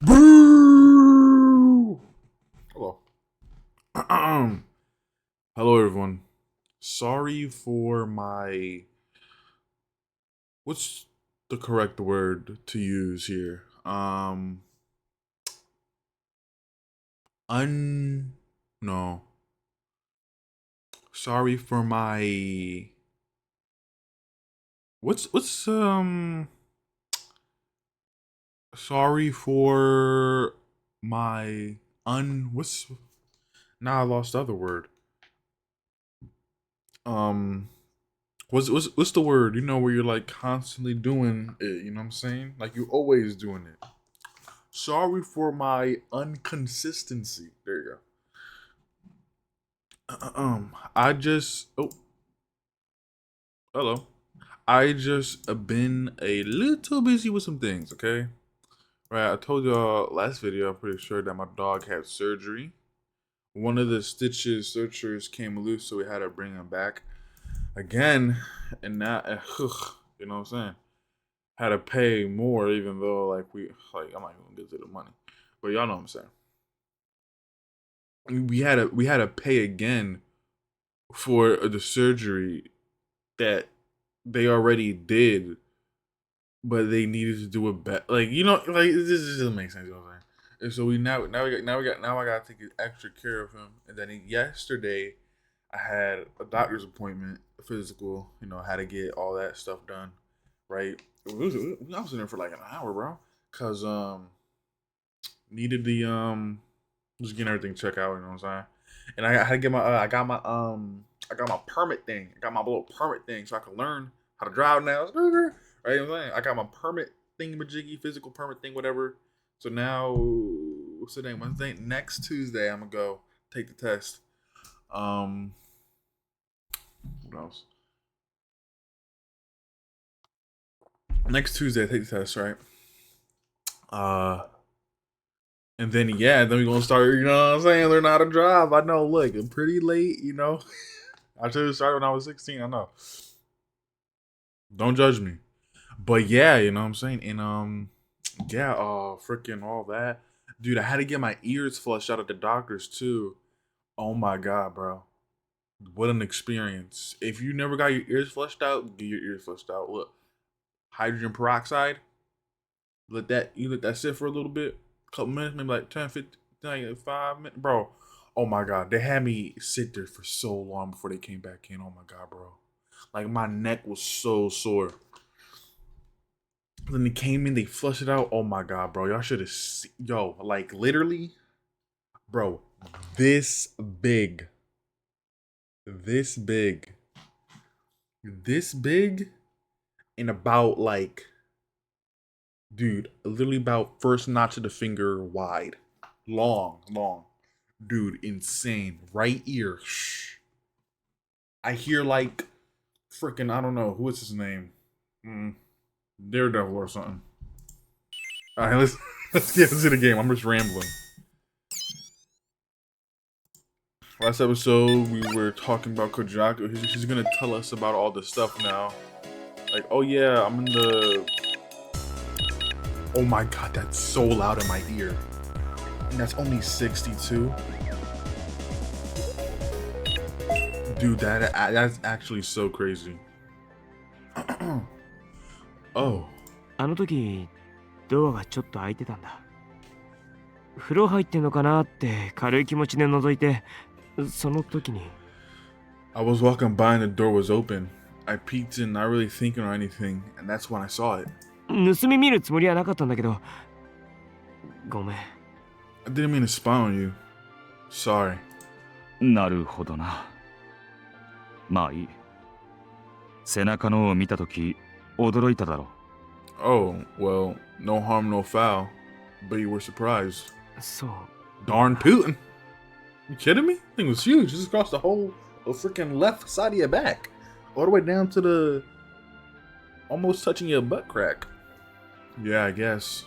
Boo! Hello. Hello, everyone. Sorry for my. What's the correct word to use here? Un. No. Sorry for my. What's. Sorry for my What's. Now I lost the other word. Um. What's the word? You know, where you're like constantly doing it. You know what I'm saying? Like you're always doing it. Sorry for my inconsistency. There you go. I just. Oh, hello. I just been a little busy with some things. Okay. Right. I told y'all last video. I'm pretty sure that my dog had surgery. One of the stitches sutures came loose, so we had to bring him back again. And now, you know what I'm saying? Had to pay more, even though I'm not even gonna get to the money, but y'all know what I'm saying. We had to pay again for the surgery that they already did, but they needed to do it better. Like this doesn't make sense. You know what I'm saying? And so now I gotta take extra care of him. And then yesterday I had a doctor's appointment, a physical. You know, had to get all that stuff done. Right? I was in there for like an hour, bro. Cause needed the just getting everything checked out. You know what I'm saying? And I had to get my I got my permit thing. I got my little permit thing so I can learn how to drive now. Right? You know what I'm saying? I got my permit thingamajiggy, physical permit thing, whatever. So now, what's the name? Wednesday? Next Tuesday, I'm gonna go take the test. What else? Next Tuesday, I take the test, right? And then then we're gonna start, you know what I'm saying, learn how to drive. I know, look, I'm pretty late, you know. I should have started when I was 16, I know. Don't judge me. But yeah, you know what I'm saying? And freaking all that. Dude, I had to get my ears flushed out at the doctors too. Oh my god, bro. What an experience. If you never got your ears flushed out, get your ears flushed out. Look, hydrogen peroxide. Let that sit for a little bit. A couple minutes, maybe like 10, 15, like 5 minutes. Bro, oh my god. They had me sit there for so long before they came back in. Oh my god, bro. Like my neck was so sore. Then they came in, they flushed it out. Oh my god, bro. Y'all should have seen. Yo, like literally, bro, this big. This big. This big and about like, dude, literally about first notch of the finger wide. Long. Dude, insane. Right ear. Shh. I hear like freaking, I don't know, what's his name? Daredevil or something. Alright, let's get into the game. I'm just rambling. Last episode, we were talking about Kojako. He's gonna tell us about all this stuff now. Like, oh yeah, I'm in the... Oh my god, that's so loud in my ear. And that's only 62? Dude, that's actually so crazy. Oh. あの時ドアがちょっと開いてたんだ。風呂入ってんのかなって軽い気持ちで覗いて、その時に I was walking by and the door was open. I peeked in, not really thinking or anything, and that's when I saw it. 盗み見るつもりはなかったんだけど、ごめん。I didn't mean to spy on you. Sorry. なるほどな。まあいい。背中のを見たとき、驚いただろう。Oh, well, no harm, no foul. But you were surprised. そう。Darn Putin. You kidding me? Thing was huge. Just across the whole freaking left side of your back. All the way down to the... almost touching your butt crack. Yeah, I guess.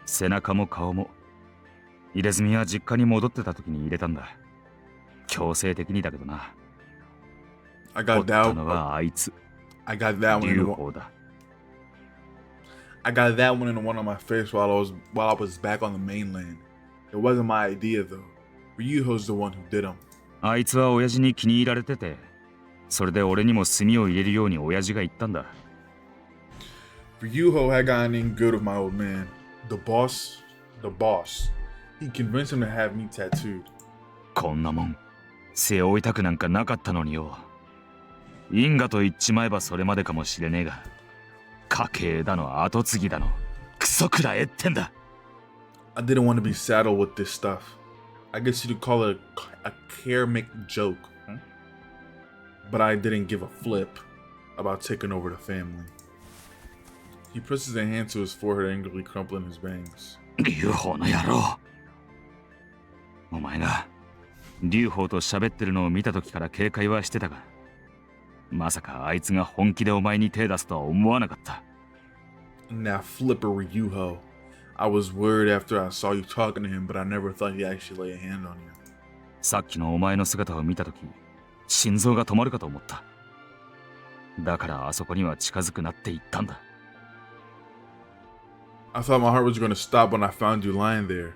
背中も顔も。入れ墨は実家に戻ってた時に入れたんだ。強制的にだけどな。I got that. のはあいつ。I got that one. 劉邦だ。I got that one and the one on my face while I was back on the mainland. It wasn't my idea though. Ryuho's the one who did them. あいつは親父に気に入られてて、それで俺にも炭を入れるように親父が言ったんだ。Ryuho had gotten in good with my old man. The boss. He convinced him to have me tattooed. こんなもん、背負いたくなんかなかったのによ。因果と言っちまえばそれまでかもしれねえが、家系だの後継ぎだの、クソくらえってんだ。I didn't want to be saddled with this stuff. I guess you could call it a karmic joke. But I didn't give a flip about taking over the family. He presses a hand to his forehead, angrily crumpling his bangs. 劉邦の野郎。お前が劉邦と喋ってるのを見た時から警戒はしてたが、まさかあいつが本気でお前に手出すとは思わなかった。Now flipper Ryuho. I was worried after I saw you talking to him, but I never thought he'd actually lay a hand on you. さっきのお前の姿を見た時、心臓が止まるかと思った。だからあそこには近づくなって言ったんだ。I thought my heart was going to stop when I found you lying there.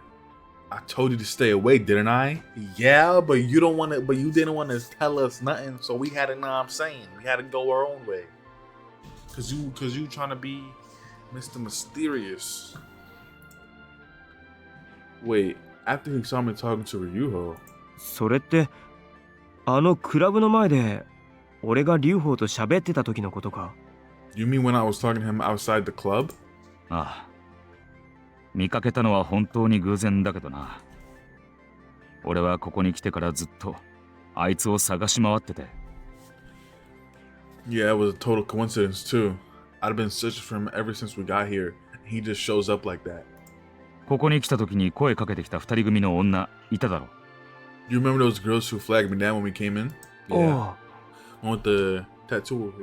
I told you to stay away, didn't I? Yeah, but you didn't want to tell us nothing, so we had to know what I'm saying. We had to go our own way. Cause you trying to be Mr. Mysterious. Wait, after he saw me talking to Ryuho. それってあのクラブの前で俺が劉邦と喋ってた時のことか。 You mean when I was talking to him outside the club? ああ。見かけたのは本当に偶然だけどな。俺はここに来てからずっとあいつを探し回ってて。Yeah, it was a total coincidence too. I'd been searching for him ever since we got here. He just shows up like that. ここに来た時に声かけてきた二人組の女いただろ。You remember those girls who flagged me down when we came in? Yeah. Oh. One with the tattoo.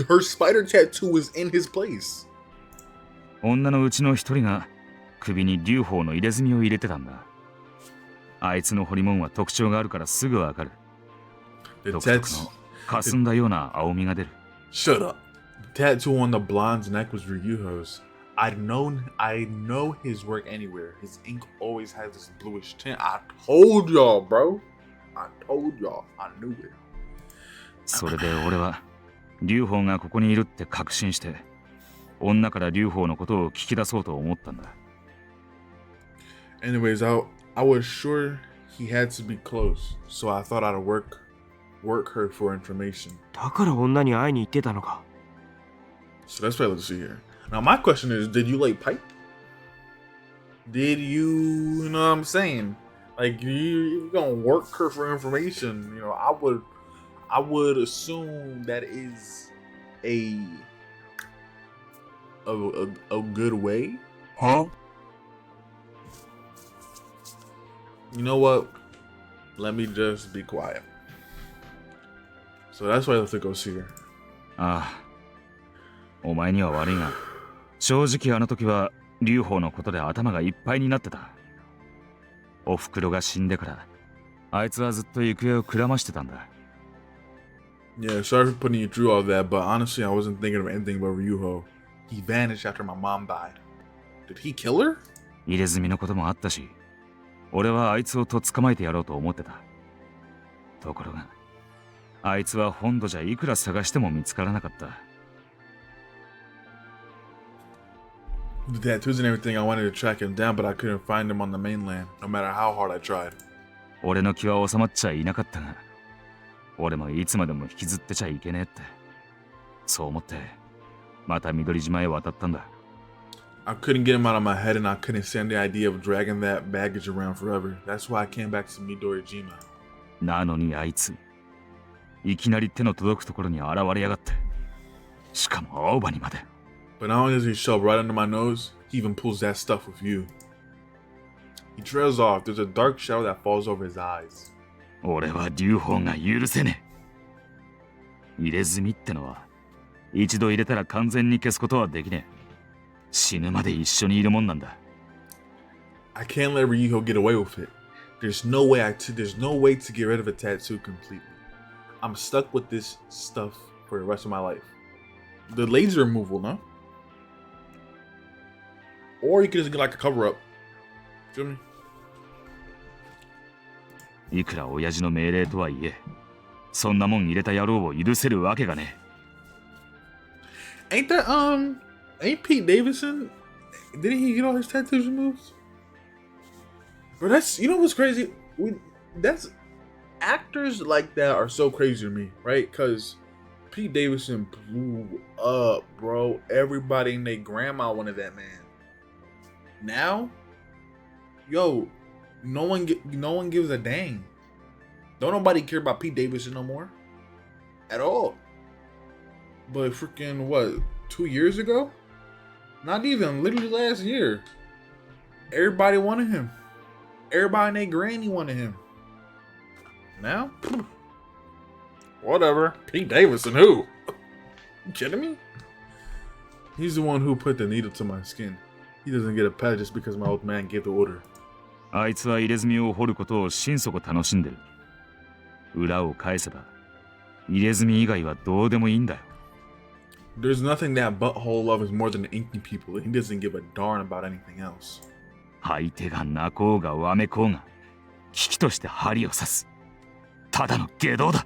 Her spider tattoo was in his place. 女のうちの一人が首に劉邦の入れ墨を入れてたんだ。あいつの彫り物は特徴があるからすぐわかる。独特の霞んだような青みが出る。Shut up. The tattoo on the blonde's neck was Ryuho's. I know his work anywhere. His ink always has this bluish tint. I told y'all, bro. I told y'all. I knew it. それで俺は劉邦がここにいるって確信して、女から劉邦のことを聞き出そうと思ったんだ。Anyways, I was sure he had to be close, so I thought I'd work her for information. だから女に会いに行ってたのか。 So that's what let's see here. Now my question is, did you like pipe? Did you know what I'm saying? Like you're gonna work her for information. You know, I would assume that is a good way. Huh? You know what? Let me just be quiet. So that's why let's go see her. ああ。お前には悪いが、正直あの時は劉邦のことで頭がいっぱいになってた。お袋が死んでから、あいつはずっと行方をくらましてたんだ。Yeah, sorry for putting you through all that, but honestly, I wasn't thinking of anything but Ryuho. He vanished after my mom died. Did he kill her? 入れ墨のこともあったし、俺はあいつをとっ捕まえてやろうと思ってた。ところが、あいつは本土じゃいくら探しても見つからなかった。The tattoos and everything, I wanted to track him down, but I couldn't find him on the mainland, no matter how hard I tried. 俺の気は収まっちゃいなかったが、俺もいつまでも引きずってちゃいけねえって。そう思って、また緑島へ渡ったんだ。I couldn't get him out of my head, and I couldn't stand the idea of dragging that baggage around forever. That's why I came back to Midorijima. なのにあいつ、いきなり手の届くところに現れやがって。しかも青葉にまで。But not only does he show up right under my nose, he even pulls that stuff with you. He trails off. There's a dark shadow that falls over his eyes. 俺は劉邦が許せねえ。入れ墨ってのは、一度入れたら完全に消すことはできねえ。死ぬまで一緒にいるもんなんだ。I can't let Ryuho get away with it. There's no way to get rid of a tattoo completely. I'm stuck with this stuff for the rest of my life. The laser removal, no? Or you could just get like a cover up. Feel me? いくら親父の命令とはいえ、そんなもん入れた野郎を許せるわけがね。Ain't that ain't Pete Davidson? Didn't he get all his tattoos removed? Bro, that's, you know what's crazy? That's actors like that are so crazy to me, right? Because Pete Davidson blew up, bro. Everybody and their grandma wanted that man. Now, yo, no one gives a dang. Don't nobody care about Pete Davidson no more, at all. But freaking what, 2 years ago? Not even, literally last year. Everybody wanted him. Everybody and their granny wanted him. Now, whatever. Pete Davidson, who? You kidding me? He's the one who put the needle to my skin. He doesn't get a pat just because my old man gave the order. あいつは入れ墨を掘ることを心底楽しんでる。裏を返せば、入れ墨以外はどうでもいいんだよ。There's nothing that butthole love is more than inking people, and he doesn't give a darn about anything else. 相手が泣こうがわめこうが、危機として針を刺す。ただの下道だ。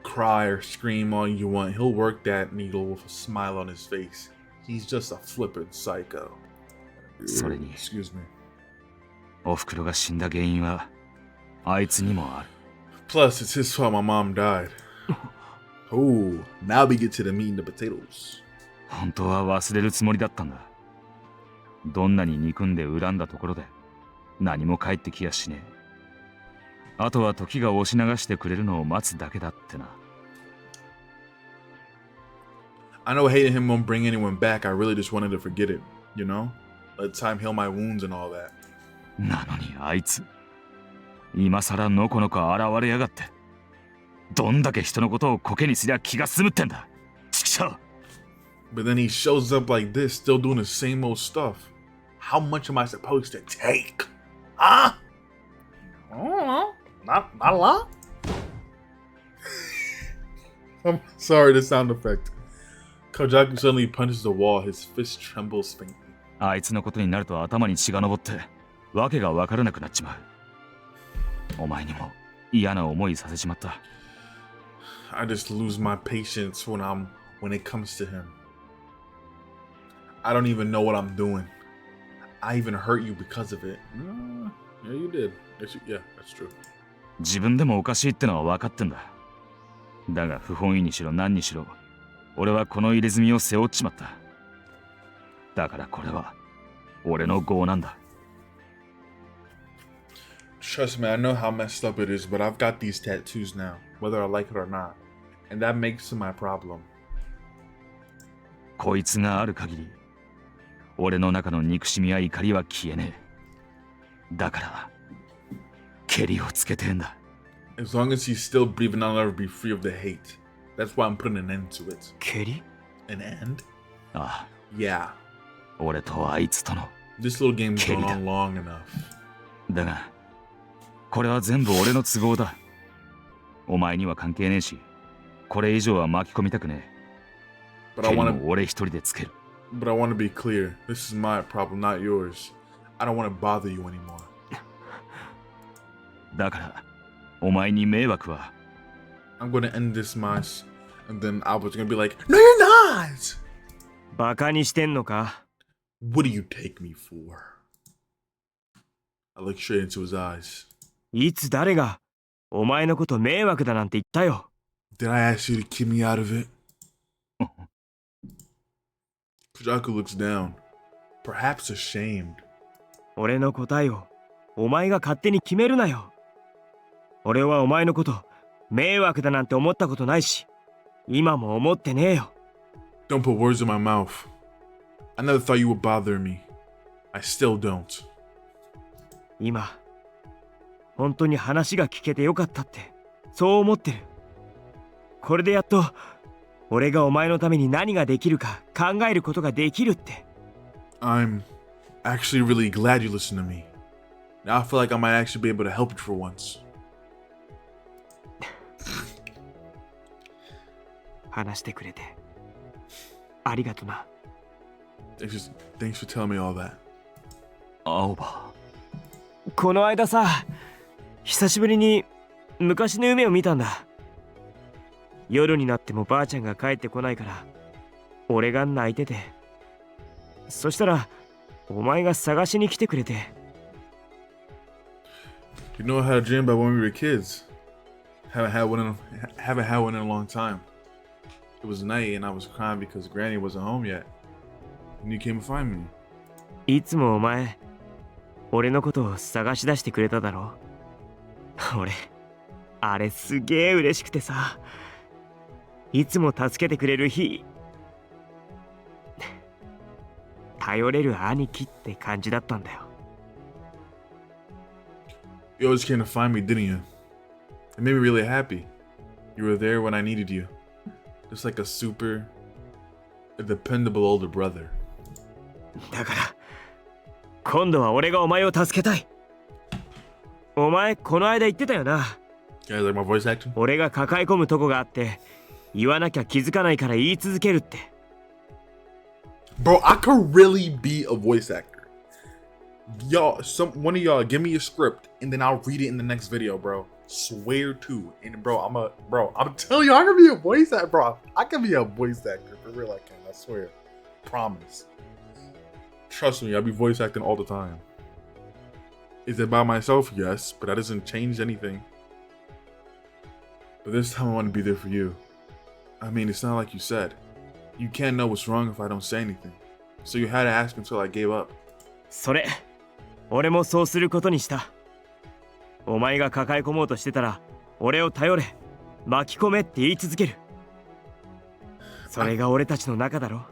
Cry or scream all you want, he'll work that needle with a smile on his face. He's just a flippant psycho. それに、Excuse me. おふくろが死んだ原因は、あいつにもある。Plus, it's his fault my mom died. Oh, now we get to the meat and the potatoes. 本当は忘れるつもりだったんだ。どんなに憎んで恨んだところで、何も返ってきやしねえ。あとは時が押し流してくれるのを待つだけだってな。I know hating him won't bring anyone back. I really just wanted to forget it, you know? Let time heal my wounds and all that. なのにあいつ、今さらのこのこ現れやがって。どんだけ人のことをコケにすりゃ気が済むってんだ。ちくしょう。But then he shows up like this, still doing the same old stuff. How much am I supposed to take? Huh? I don't know. Not a lot? I'm sorry, the sound effect. Kojaku suddenly punches the wall, his fist trembles faintly. あいつのことになると頭に血が上って、わけがわからなくなっちまう。お前にも嫌な思いさせちまった。I just lose my patience when it comes to him. I don't even know what I'm doing. I even hurt you because of it. Yeah, you did. Yeah, that's true. 自分でもおかしいってのは分かってんだ。だが不本意にしろ何にしろ、俺はこの入れ墨を背負っちまった。だからこれは俺の業なんだ。Trust me, I know how messed up it is, but I've got these tattoos now, whether I like it or not. And that makes it my problem. こいつがある限り、俺の中の憎しみや怒りは消えねえ。だから、ケリをつけてんだ。As long as he's still breathing, I'll never be free of the hate. That's why I'm putting an end to it. ケリ An end? ああ。Yeah. 俺とあいつとの。This little game's gone on long enough. だが、これは全部俺の都合だ。お前には関係ねえし、これ以上は巻き込みたくねえ。ケリも俺一人でつける。But I want to be clear. This is my problem, not yours. I don't want to bother you anymore. だから、お前に迷惑は。I'm going to end this mess. And then I was going to be like, No, you're not! バカにしてんのか What do you take me for? I looked straight into his eyes. いつ誰がお前のこと迷惑だなんて言ったよ。Did I ask you to keep me out of it? Kujaku looks down, perhaps ashamed. 俺の答えをお前が勝手に決めるなよ。俺はお前のこと迷惑だなんて思ったことないし、今も思ってねえよ。Don't put words in my mouth. I never thought you would bother me. I still don't. 今、本当に話が聞けてよかったって、そう思ってる。これでやっと、俺がお前のために何ができるか考えることができるって。I'm actually really glad you listened to me. Now I feel like I might actually be able to help you for once. 話してくれてありがとな。Thanks for telling me all that. 青葉。この間さ、久しぶりに昔の夢を見たんだ。夜になってもばあちゃんが帰ってこないから俺が泣いてて、そしたらお前が探しに来てくれて。 You know, I had a dream about when we were kids. Haven't had one in a long time. It was night and I was crying because Granny wasn't home yet. And you came to find me. いつもお前俺のことを探し出してくれただろ。俺あれすげえ嬉しくてさ、いつも助けてくれる日、頼れる兄貴って感じだったんだよ。You always came to find me, didn't you? It made me really happy. You were there when I needed you. Just like a super dependable older brother. だから今度は俺がお前を助けたい。お前この間言ってたよな。You guys like my voice acting? 俺が抱え込むとこがあって言わなきゃ気づかないから言い続けるって。 Bro, I could really be a voice actor. One of y'all give me a script and then I'll read it in the next video, bro. Swear to. And bro, I'm telling you, I can be a voice actor, bro. I can be a voice actor. For real, I can. I swear. Promise. Trust me, I'll be voice acting all the time. Is it by myself? Yes, but that doesn't change anything. But this time I want to be there for you. I mean, it's not like you said. You can't know what's wrong if I don't say anything. So you had to ask until I gave up. それ俺もそうすることにした。お前が抱え込もうとしてたら俺を頼れ、巻き込めって言い続ける。それが俺たちの仲だろ。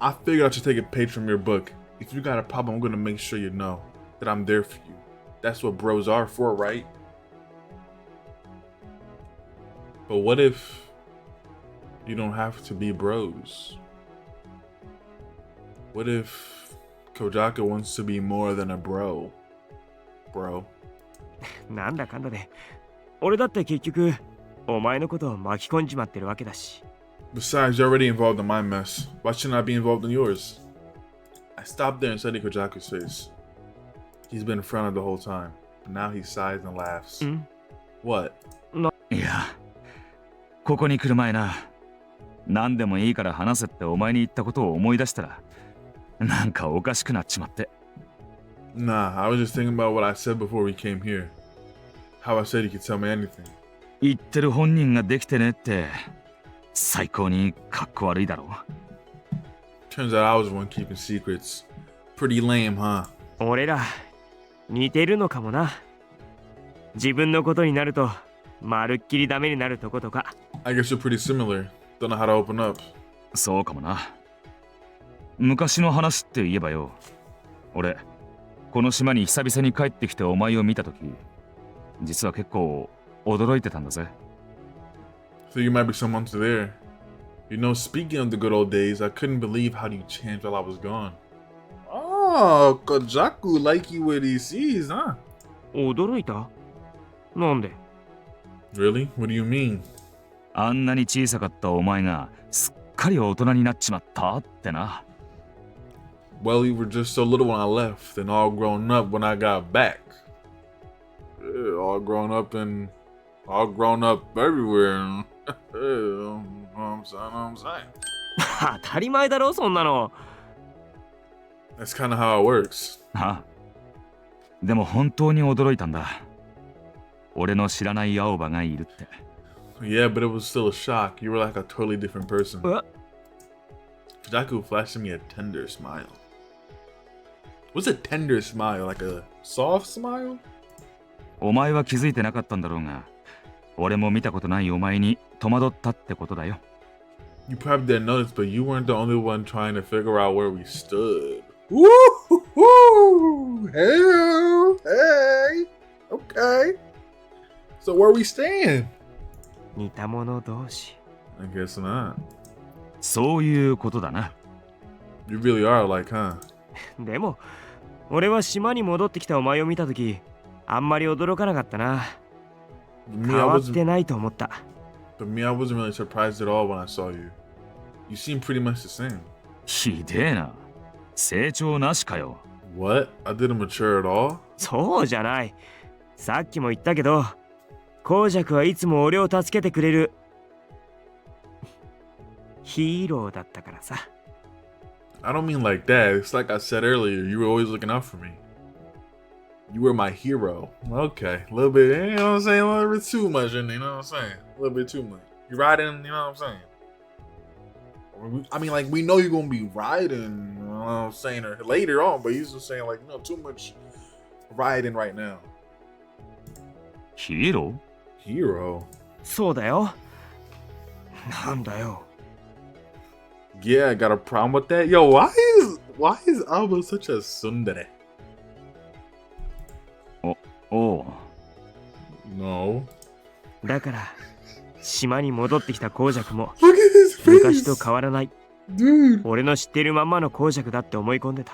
I figured I should take a page from your book. If you got a problem, I'm gonna make sure you know that I'm there for you. That's what bros are for, right? But what if you don't have to be bros? What if Kojaka wants to be more than a bro? Bro. なんだかんだで俺だって結局お前のことを巻き込んじまってるわけだし。 Besides, you're already involved in my mess. Why shouldn't I be involved in yours? I stopped there and studied Kojaku's face. He's been fronted the whole time. But now he sighs and laughs. What? いや、ここに来る前な、何でもいいから話せってお前に言ったことを思い出したら、なんかおかしくなっちまって。Nah, I was just thinking about what I said before we came here. How I said you could tell me anything. 言ってる本人ができてねって、最高にかっこ悪いだろう。Turns out I was the one keeping secrets. Pretty lame, huh? 俺ら似てるのかもな。自分のことになるとまるっきりダメになるとことか。 I guess you're pretty similar. Don't know how to open up. そうかもな。昔の話って言えばよ、俺この島に久々に帰ってきてお前を見たとき、実は結構驚いてたんだぜ。So you might be someone to there. You know, speaking of the good old days, I couldn't believe how you changed while I was gone. Oh, Kojaku like you what he sees, huh? 驚いた？なんで？ Really? What do you mean? あんなに小さかったお前がすっかり大人になっちまったってな。Well, you were just so little when I left, and all grown up when I got back. Yeah, all grown up everywhere. I'm saying. 当たり前だろそんなの。 That's kind of how it works. あ、でも本当に驚いたんだ。俺の知らない青葉がいるって。Yeah, but it was still a shock. You were like a totally different person. Jaku flashed me a tender smile. What's a tender smile? Like a soft smile? お前は気づいてなかったんだろうが、俺も見たことないお前に戸惑ったってことだよ。You probably didn't notice, but you weren't the only one trying to figure out where we stood. Woo! Hey! Okay. So where we stand? 似た者同士。 I guess not. そういうことだな。You really are like, huh? でも俺は島に戻ってきたお前を見たときあんまり驚かなかったな。 Me, 変わってないと思った。 But me, I wasn't really surprised at all when I saw you. You seem pretty much the same. ひでえな。成長なしかよ。What? I didn't mature at all? そうじゃない。さっきも言ったけど、公爵はいつも俺を助けてくれるヒーローだったからさ。I don't mean like that. It's like I said earlier, you were always looking out for me. You were my hero. Okay, a little bit, you know what I'm saying? A little bit too much, you know what I'm saying? A little bit too much. You riding, you know what I'm saying? I mean, like, we know you're gonna be riding, you know what I'm saying, or later on, but he's just saying, like, no, too much riding right now. ヒーロー Hero? そうだよ。なんだよ。Yeah, I got a problem with that. Yo, why is Alba such a tsundere? おう。No. だから島に戻ってきた公爵も Look at his 昔と face. 変わらない。 Dude. 俺の知ってるまんまの公爵だって思い込んでた。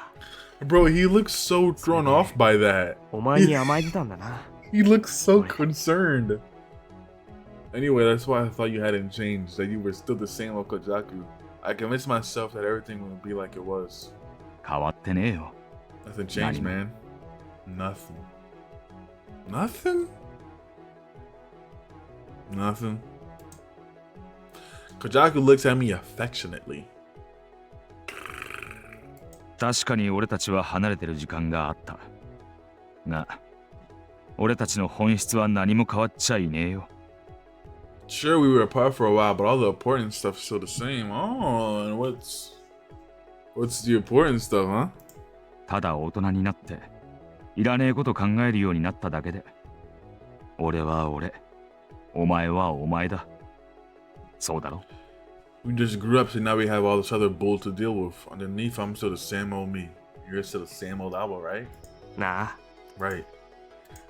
Bro, he looks so thrown off by that. お前に甘えてたんだな。He looks so concerned. Anyway, that's why I thought you hadn't changed, that you were still the same old Kojaku. I convinced myself that everything would be like it was. 変わってねえよ。 Nothing changed, man. Nothing. Nothing? Nothing. Kojaku looks at me affectionately. 確かに俺たちは離れてる時間があった。が、俺たちの本質は何も変わっちゃいねえよ。Sure, we were apart for a while, but all the important stuff's still the same. Oh, and what's the important stuff, huh? ただ大人になって、いらねえこと考えるようになっただけで。俺は俺、お前はお前だ。そうだろ We just grew up, so now we have all this other bull to deal with. Underneath, I'm still the same old me. You're still the same old Alba, right? なあ。 Right.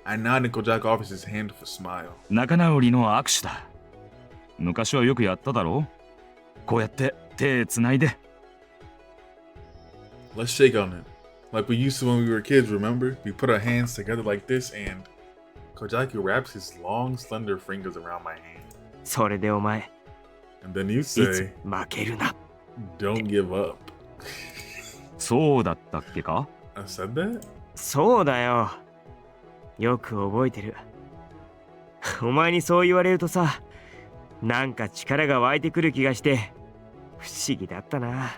I nod and Kojaku offers his hand with a smile. 仲直りの握手だ。昔はよくやっただろこうやって手つないで。Let's shake on it. Like we used to when we were kids, remember? We put our hands together like this and Kojaku wraps his long, slender fingers around my hand. それでお前、 And then you いつ say, 負けるな。 don't give up. そうだったっけか I said that? そうだよ。よく覚えてる。お前にそう言われるとさ、なんか力が湧いてくる気がして不思議だったな。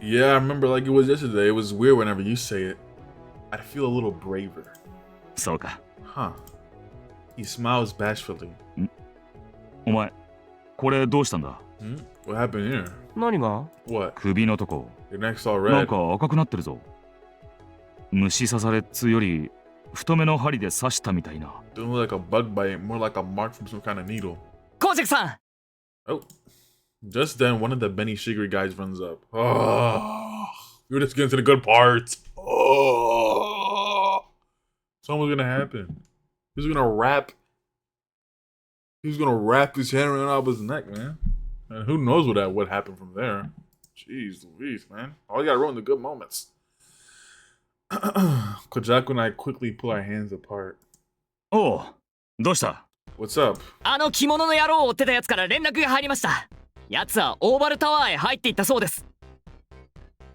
Yeah, I remember like it was yesterday. It was weird whenever you say it. I'd feel a little braver. そうか。 Huh. He smiles bashfully. お前、これどうしたんだ What happened here? 何が？ What? 首のとこ。 Your neck's all なん red. か赤くなってるぞ。虫刺されっつより太めの針で刺したみたいな。 Doesn't look like a bug bite, more like a mark from some kind of needle. 公爵さん。 Oh. Just then, one of the Benny Shigri guys runs up. Oh. We were just getting to the good parts. Oh. Something's gonna happen. He's gonna wrap his hand around Alba's neck, man. And who knows what happened from there. Jeez Louise, man. All you gotta ruin the good moments. Kojaku and I quickly pull our hands apart. おう、どうした What's up? あの着物の野郎を追ってたやつから連絡が入りました。奴はオーバルタワーへ入っていったそうです。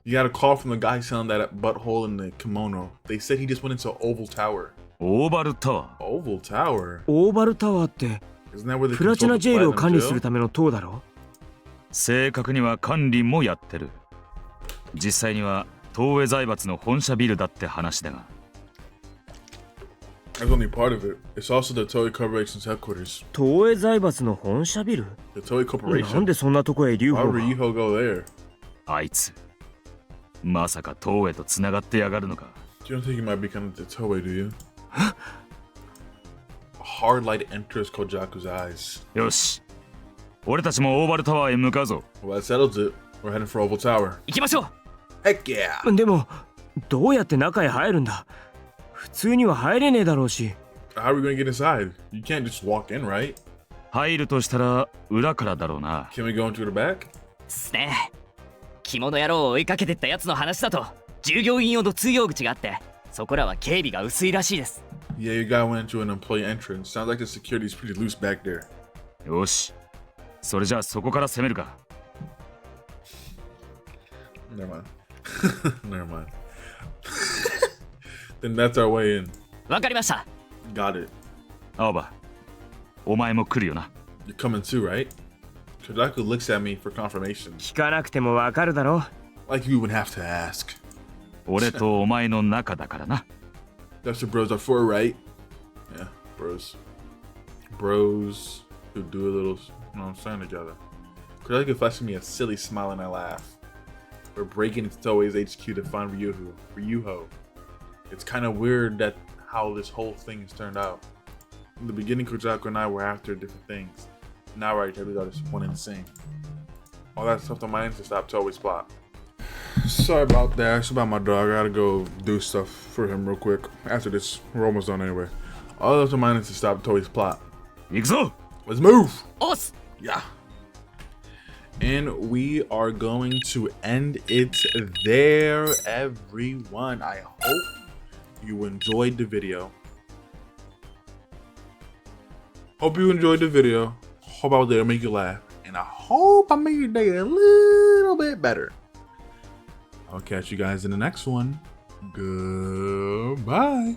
You got a call from the guy selling that butthole in the kimono. They said he just went into Oval Tower. オーバルタワ Oval Tower? オーバルタワーって Isn't that where they プラチ control ナ the ジェイルを platinum 管理す jail? るための塔だろ。ー。正確には管理もやってる。実際には東映財閥の本社ビルだって話だが。That's only part of it. It's also the Toei Corporation's headquarters. 東映財閥の本社ビル？ The Toei なん Corporation. でそんなとこへ留 Why 保 would が？ Ryuho go there? あいつ、まさか東映と繋がってやがるのか。 You don't think he might be coming to Toei, do you? A hard light enters Kojaku's eyes. よし、俺たちもオーバルタワーへ向かうぞ。 Well, that settles it. We're heading for Oval Tower. 行きましょう。 Heck yeah! でもどうやって中へ入るんだ？普通には入れねえだろうし。 How are we gonna get inside? You can't just walk in, right? 入るとしたら裏からだろうな。 Can we go in through the back? すね。着物野郎を追いかけてったやつの話だと、従業員用の通用口があって、そこらは警備が薄いらしいです。 Yeah, your guy went into an employee entrance. Sounds like the security's pretty loose back there. よし、それじゃあそこから攻めるか。 Never mind. Never mind. Then that's our way in. わかりました。 Got it. 青葉、お前も来るよな。You're coming too, right? Kodaku looks at me for confirmation. 聞かなくてもわかるだろ。 Like you would have to ask. 俺とお前の仲だからな。 That's what bros are for, right? Yeah, bros. Bros who do a little, you know what I'm saying, together. Kodaku flashes me a silly smile and I laugh. We're breaking into Toei's HQ to find Ryuho. It's kind of weird that how this whole thing has turned out. In the beginning, Kojaku and I were after different things. Now our activities are just one and the same. All that stuff on my end to stop Toei's plot. Sorry about that. It's about my dog. I gotta go do stuff for him real quick. After this, we're almost done anyway. All that's on my end is to stop Toei's plot. 行くぞ。 Let's move! おっす。 Yeah. And we are going to end it there, everyone. I hope you enjoyed the video. Hope you enjoyed the video. Hope I was there to make you laugh. And I hope I made your day a little bit better. I'll catch you guys in the next one. Goodbye.